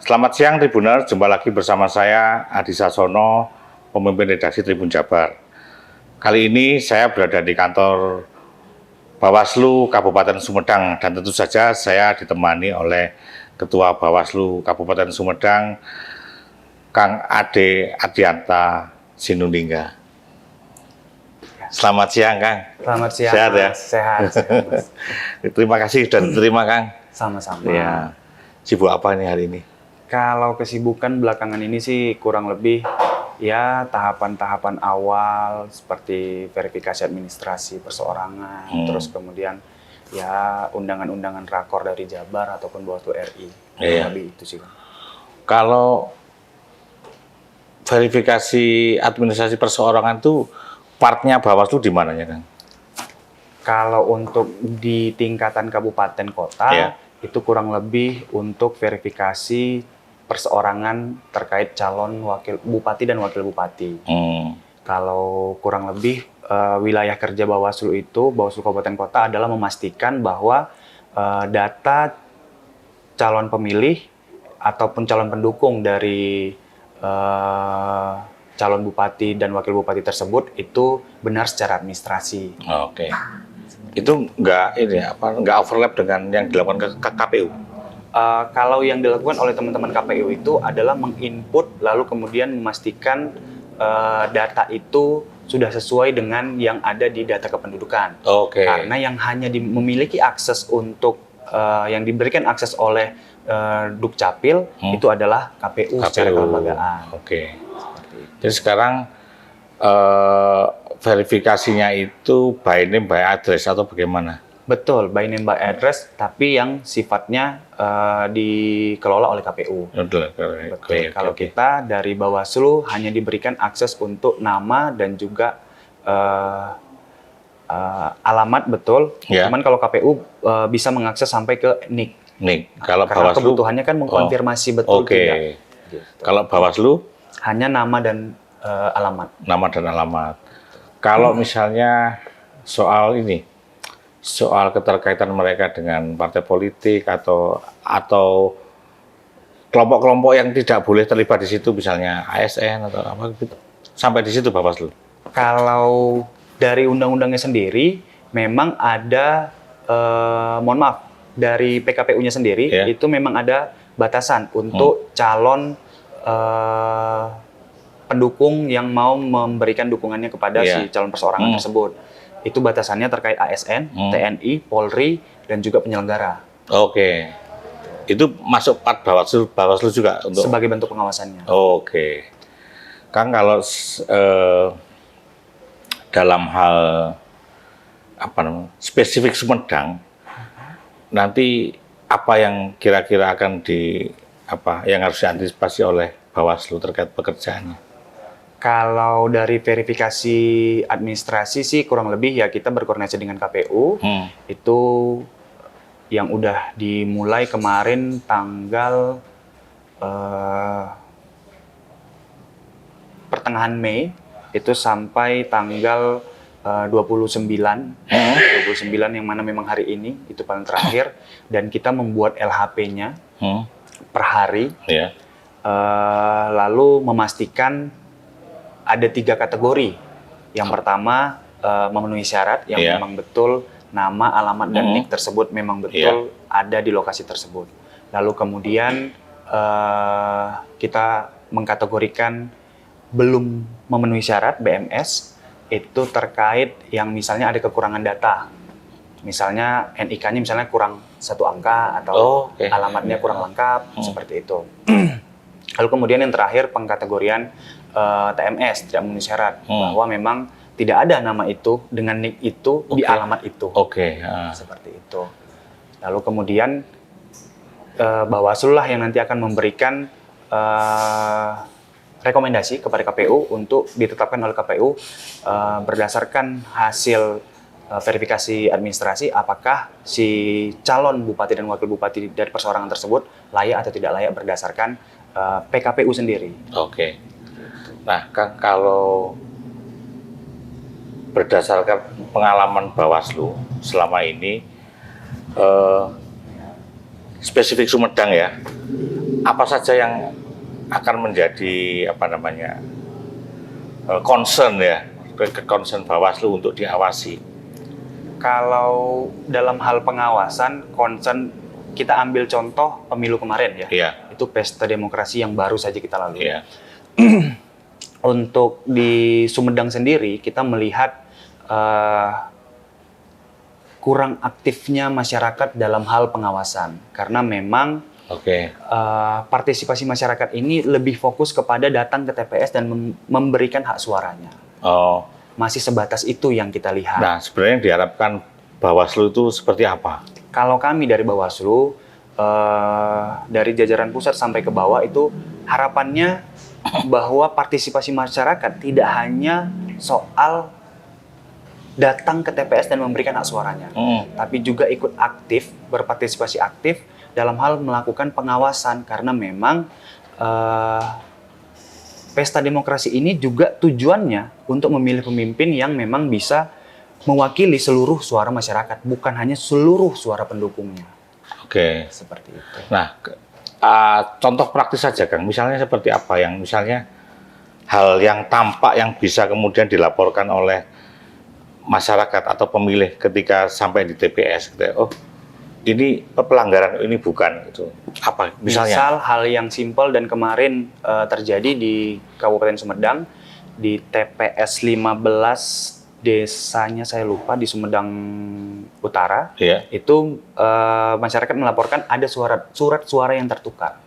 Selamat siang Tribuner, jumpa lagi bersama saya Adi Sasono, pemimpin redaksi Tribun Jabar. Kali ini saya berada di kantor Bawaslu Kabupaten Sumedang dan tentu saja saya ditemani oleh Ketua Bawaslu Kabupaten Sumedang, Kang Ade Adianta Sinuningga. Selamat siang, Kang. Selamat siang. Sehat ya? Sehat. Mas. Terima kasih sudah diterima, Kang. Sama-sama. Ya. Sibuk apa nih hari ini? Kalau kesibukan belakangan ini sih kurang lebih ya tahapan-tahapan awal seperti verifikasi administrasi perseorangan, terus kemudian ya undangan-undangan rakor dari Jabar ataupun Bawaslu RI. Iya. Lebih itu sih, Bang. Kalau verifikasi administrasi perseorangan itu partnya Bawaslu di mananya, Kang? Kalau untuk di tingkatan kabupaten kota, Iya. itu kurang lebih untuk verifikasi perseorangan terkait calon wakil bupati dan wakil bupati. Kalau kurang lebih wilayah kerja Bawaslu itu, Bawaslu Kabupaten Kota adalah memastikan bahwa data calon pemilih ataupun calon pendukung dari calon bupati dan wakil bupati tersebut itu benar secara administrasi. Oke. Itu nggak overlap dengan yang dilakukan ke KPU? Kalau yang dilakukan oleh teman-teman KPU itu adalah menginput lalu kemudian memastikan data itu sudah sesuai dengan yang ada di data kependudukan. Oke. Karena yang hanya memiliki akses untuk yang diberikan akses oleh Dukcapil itu adalah KPU secara kelembagaan. Oke. Jadi sekarang verifikasinya itu by name by address atau bagaimana? Betul, by name by address, tapi yang sifatnya dikelola oleh KPU. Betul. Betul. Kalau kita dari Bawaslu hanya diberikan akses untuk nama dan juga alamat, betul. Ya. Cuman kalau KPU bisa mengakses sampai ke NIK. Kalau karena Bawaslu kebutuhannya kan mengkonfirmasi betul tidak. Gitu. Kalau Bawaslu hanya nama dan alamat. Nama dan alamat. Kalau misalnya soal keterkaitan mereka dengan partai politik atau kelompok-kelompok yang tidak boleh terlibat di situ, misalnya ASN atau apa gitu, sampai di situ Bawaslu. Kalau dari undang-undangnya sendiri, memang ada, mohon maaf, dari PKPU-nya sendiri, itu memang ada batasan untuk calon pendukung yang mau memberikan dukungannya kepada si calon perseorangan tersebut. Itu batasannya terkait ASN, TNI, Polri, dan juga penyelenggara. Oke. Itu masuk part Bawaslu juga untuk sebagai bentuk pengawasannya. Oke. Kang, kalau dalam hal spesifik Sumedang, nanti apa yang kira-kira akan yang harus diantisipasi oleh Bawaslu terkait pekerjaannya? Kalau dari verifikasi administrasi sih kurang lebih ya kita berkoordinasi dengan KPU. Itu yang udah dimulai kemarin tanggal pertengahan Mei itu sampai tanggal 29 yang mana memang hari ini itu paling terakhir, dan kita membuat LHP-nya per hari. Lalu memastikan ada 3 kategori. Yang pertama memenuhi syarat yang memang betul nama, alamat, dan NIK tersebut memang betul ada di lokasi tersebut. Lalu kemudian kita mengkategorikan belum memenuhi syarat BMS itu terkait yang misalnya ada kekurangan data. Misalnya NIK-nya misalnya kurang 1 angka atau alamatnya kurang lengkap, seperti itu. Lalu kemudian yang terakhir pengkategorian TMS, tidak memenuhi syarat, bahwa memang tidak ada nama itu dengan NIK itu di alamat itu. Seperti itu. Lalu kemudian Bawaslu lah yang nanti akan memberikan rekomendasi kepada KPU untuk ditetapkan oleh KPU berdasarkan hasil verifikasi administrasi apakah si calon bupati dan wakil bupati dari perseorangan tersebut layak atau tidak layak berdasarkan PKPU sendiri. Nah, Kang, kalau berdasarkan pengalaman Bawaslu selama ini, spesifik Sumedang ya, apa saja yang akan menjadi concern ya, concern Bawaslu untuk diawasi? Kalau dalam hal pengawasan, concern kita ambil contoh pemilu kemarin ya. Iya. Itu pesta demokrasi yang baru saja kita lalui. Iya. Untuk di Sumedang sendiri, kita melihat kurang aktifnya masyarakat dalam hal pengawasan. Karena memang partisipasi masyarakat ini lebih fokus kepada datang ke TPS dan memberikan hak suaranya. Oh. Masih sebatas itu yang kita lihat. Nah, sebenarnya yang diharapkan Bawaslu itu seperti apa? Kalau kami dari Bawaslu, dari jajaran pusat sampai ke bawah itu harapannya bahwa partisipasi masyarakat tidak hanya soal datang ke TPS dan memberikan hak suaranya, tapi juga ikut aktif, berpartisipasi aktif dalam hal melakukan pengawasan, karena memang pesta demokrasi ini juga tujuannya untuk memilih pemimpin yang memang bisa mewakili seluruh suara masyarakat, bukan hanya seluruh suara pendukungnya. Oke. Seperti itu. Nah, contoh praktis saja, Kang. Misalnya seperti apa yang misalnya hal yang tampak yang bisa kemudian dilaporkan oleh masyarakat atau pemilih ketika sampai di TPS. Oh, ini pelanggaran, ini bukan. Itu apa? Misalnya? Misal hal yang simpel dan kemarin terjadi di Kabupaten Sumedang, di TPS 15 desanya saya lupa di Sumedang Utara, itu masyarakat melaporkan ada surat suara yang tertukar.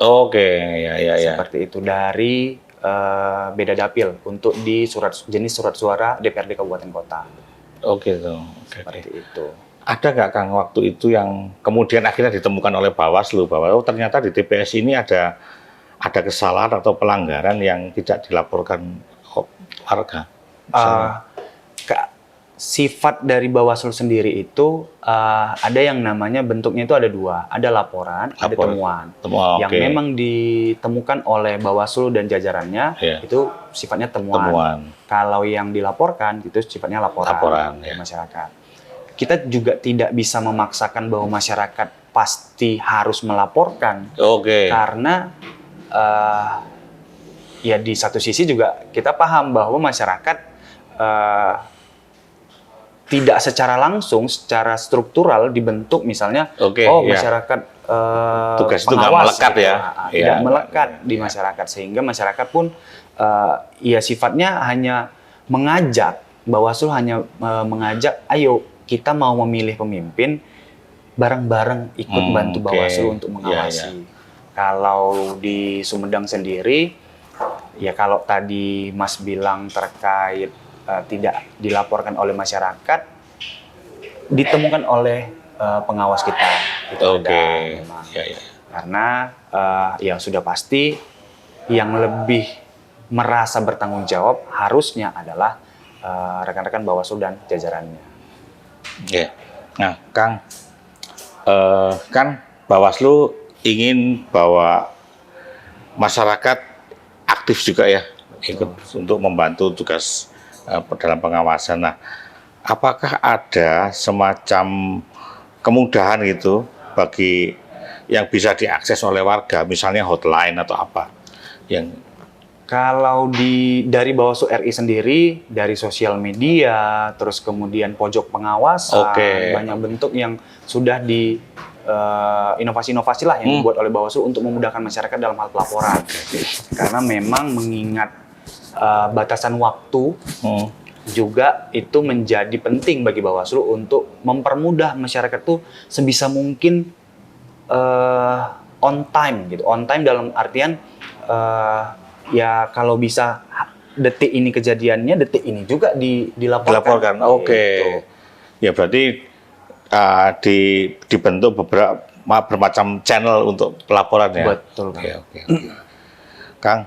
Oke, ya. Seperti itu dari beda dapil untuk di jenis surat suara DPRD Kabupaten Kota. Oke. Seperti itu. Ada nggak, Kang, waktu itu yang kemudian akhirnya ditemukan oleh Bawaslu bahwa ternyata di TPS ini ada kesalahan atau pelanggaran yang tidak dilaporkan warga? Sifat dari Bawaslu sendiri itu ada yang namanya bentuknya itu ada dua, ada laporan, ada temuan. Yang memang ditemukan oleh Bawaslu dan jajarannya itu sifatnya temuan. Kalau yang dilaporkan itu sifatnya laporan masyarakat. Kita juga tidak bisa memaksakan bahwa masyarakat pasti harus melaporkan, karena ya di satu sisi juga kita paham bahwa masyarakat tidak secara langsung, secara struktural dibentuk misalnya, masyarakat tugas itu nggak melekat gitu, ya, tidak melekat di masyarakat, sehingga masyarakat pun ya sifatnya hanya mengajak, Bawaslu hanya mengajak, ayo kita mau memilih pemimpin, bareng-bareng ikut bantu Bawaslu untuk mengawasi. Kalau di Sumedang sendiri, ya kalau tadi Mas bilang terkait tidak dilaporkan oleh masyarakat, ditemukan oleh pengawas kita. Itu ada memang. Karena ya sudah pasti yang lebih merasa bertanggung jawab harusnya adalah rekan-rekan Bawaslu dan jajarannya. Nah, Kang, kan Bawaslu ingin bahwa masyarakat aktif juga ya, ikut untuk membantu tugas dalam pengawasan. Nah, apakah ada semacam kemudahan gitu bagi yang bisa diakses oleh warga, misalnya hotline atau apa? Kalau dari Bawaslu RI sendiri, dari sosial media, terus kemudian pojok pengawasan, banyak bentuk yang sudah di inovasi-inovasi lah yang dibuat oleh Bawaslu untuk memudahkan masyarakat dalam hal pelaporan. Karena memang mengingat batasan waktu juga itu menjadi penting bagi Bawaslu untuk mempermudah masyarakat tuh sebisa mungkin on time gitu. On time dalam artian ya kalau bisa detik ini kejadiannya, detik ini juga dilaporkan. Gitu. Ya berarti dibentuk beberapa bermacam channel untuk pelaporan ya. Betul. Kang,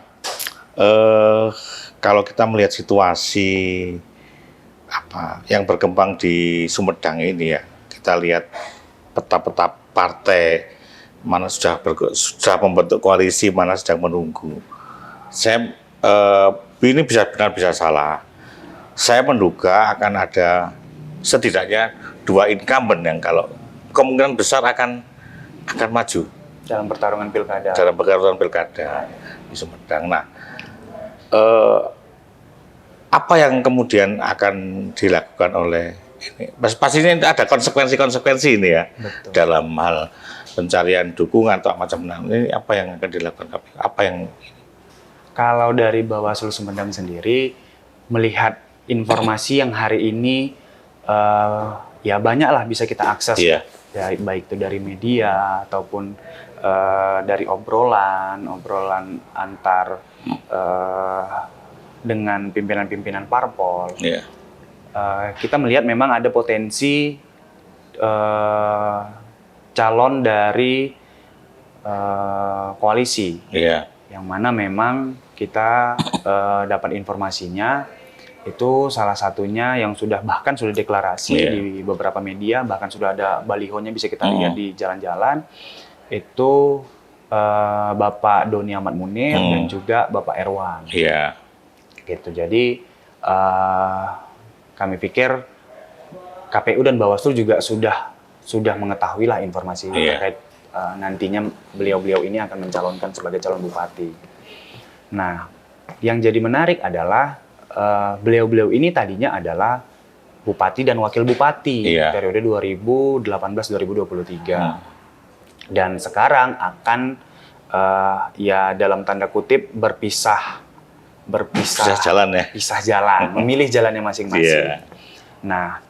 kalau kita melihat situasi yang berkembang di Sumedang ini ya, kita lihat peta-peta partai mana sudah membentuk koalisi, mana sedang menunggu. Saya ini bisa benar bisa salah. Saya menduga akan ada setidaknya 2 incumbent yang kalau kemungkinan besar akan maju. dalam pertarungan pilkada. dalam pertarungan pilkada di Sumedang. Nah, apa yang kemudian akan dilakukan oleh ini? Pasti ini ada konsekuensi-konsekuensi ini ya. Betul. Dalam hal pencarian dukungan atau macam-macam. Ini apa yang akan dilakukan KPU? Apa yang Kalau dari Bawaslu Sumedang sendiri melihat informasi yang hari ini ya banyaklah bisa kita akses, Iya. baik itu dari media ataupun dari obrolan antar dengan pimpinan-pimpinan parpol. Iya. Kita melihat memang ada potensi calon dari koalisi. Iya. Yang mana memang kita dapat informasinya itu salah satunya yang bahkan sudah deklarasi di beberapa media, bahkan sudah ada balihonya bisa kita lihat di jalan-jalan, itu Bapak Doni Ahmad Munir dan juga Bapak Erwan. Iya. Gitu. Jadi kami pikir KPU dan Bawaslu juga sudah mengetahui lah informasi terkait nantinya beliau-beliau ini akan mencalonkan sebagai calon bupati. Nah, yang jadi menarik adalah beliau-beliau ini tadinya adalah bupati dan wakil bupati periode 2018-2023. Dan sekarang akan ya dalam tanda kutip berpisah jalan ya. Pisah jalan, memilih jalannya masing-masing. Nah,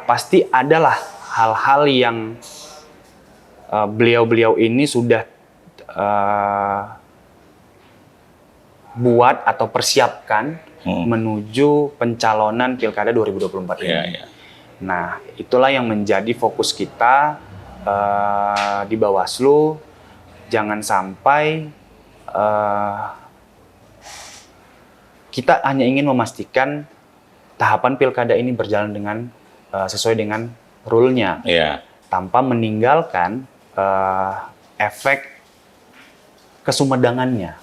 pasti adalah hal-hal yang beliau-beliau ini sudah buat atau persiapkan menuju pencalonan Pilkada 2024 ini. Nah, itulah yang menjadi fokus kita di Bawaslu. Jangan sampai kita hanya ingin memastikan tahapan Pilkada ini berjalan dengan sesuai dengan rule-nya, tanpa meninggalkan efek kesumedangannya.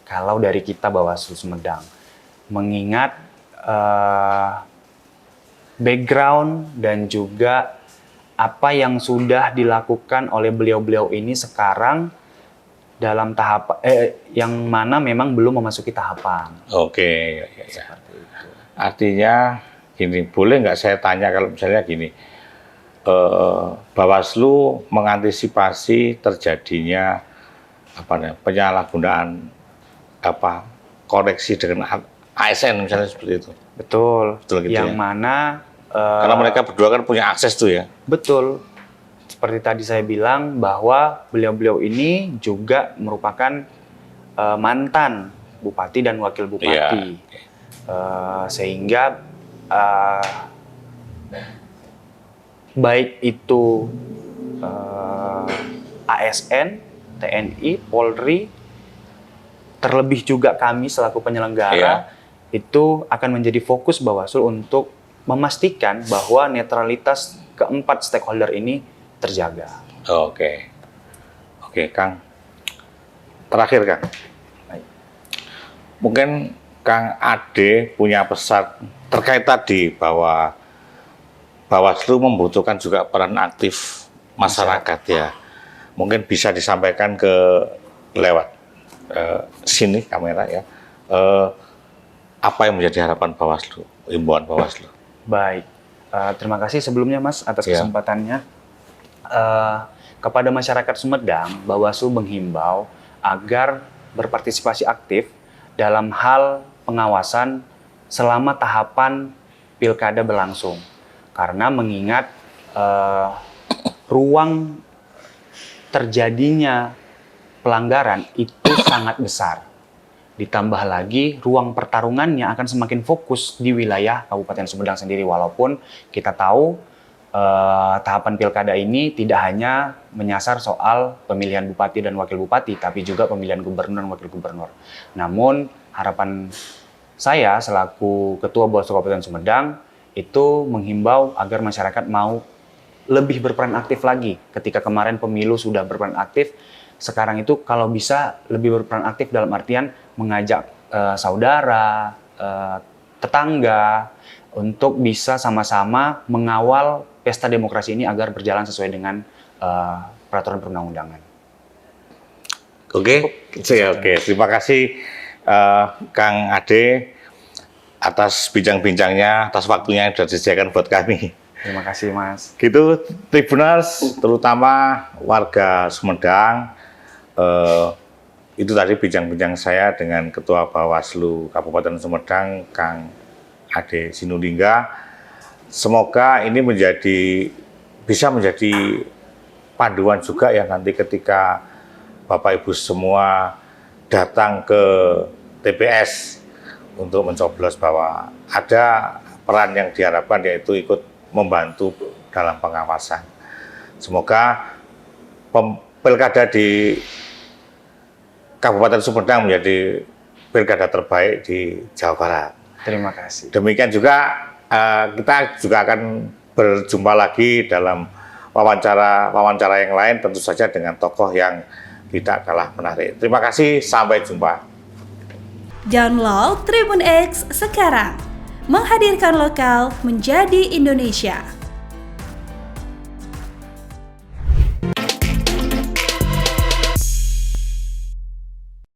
Kalau dari kita Bawaslu Sumedang, mengingat background dan juga apa yang sudah dilakukan oleh beliau-beliau ini sekarang dalam tahap yang mana memang belum memasuki tahapan. Oke, seperti itu. Artinya gini, boleh nggak saya tanya kalau misalnya gini, Bawaslu mengantisipasi terjadinya penyalahgunaan koneksi dengan ASN misalnya seperti itu. Betul gitu yang ya. mana Karena mereka berdua kan punya akses tuh ya. Betul. Seperti tadi saya bilang bahwa beliau-beliau ini juga merupakan mantan bupati dan wakil bupati. Sehingga baik itu ASN, TNI, Polri, terlebih juga kami selaku penyelenggara itu akan menjadi fokus Bawaslu untuk memastikan bahwa netralitas keempat stakeholder ini terjaga. Oke, Kang. Terakhir, Kang. Baik. Mungkin Kang Ade punya pesan terkait tadi bahwa Bawaslu membutuhkan juga peran aktif masyarakat ya. Mungkin bisa disampaikan lewat sini kamera ya. Apa yang menjadi harapan Bawaslu, himbauan Bawaslu? Baik, terima kasih sebelumnya Mas atas kesempatannya. Kepada masyarakat Sumedang, Bawaslu menghimbau agar berpartisipasi aktif dalam hal pengawasan selama tahapan pilkada berlangsung. Karena mengingat ruang terjadinya pelanggaran itu sangat besar. Ditambah lagi ruang pertarungannya akan semakin fokus di wilayah Kabupaten Sumedang sendiri. Walaupun kita tahu tahapan pilkada ini tidak hanya menyasar soal pemilihan bupati dan wakil bupati, tapi juga pemilihan gubernur dan wakil gubernur. Namun harapan saya selaku Ketua Bawaslu Kabupaten Sumedang itu menghimbau agar masyarakat mau lebih berperan aktif lagi. Ketika kemarin pemilu sudah berperan aktif, sekarang itu kalau bisa lebih berperan aktif dalam artian mengajak saudara, tetangga untuk bisa sama-sama mengawal pesta demokrasi ini agar berjalan sesuai dengan peraturan perundang-undangan. Oke, oke. Terima kasih Kang Ade atas bincang-bincangnya, atas waktunya yang sudah disediakan buat kami. Terima kasih, Mas. Gitu, Tribuners, terutama warga Sumedang, itu tadi bincang-bincang saya dengan Ketua Bawaslu Kabupaten Sumedang, Kang Ade Sinulinga. Semoga ini bisa menjadi panduan juga ya nanti ketika Bapak Ibu semua datang ke TPS untuk mencoblos, bahwa ada peran yang diharapkan yaitu ikut membantu dalam pengawasan. Semoga pilkada di Kabupaten Sumedang menjadi pilkada terbaik di Jawa Barat. Terima kasih. Demikian juga kita juga akan berjumpa lagi dalam wawancara yang lain, tentu saja dengan tokoh yang tidak kalah menarik. Terima kasih, sampai jumpa. Download Tribun X sekarang, menghadirkan lokal menjadi Indonesia.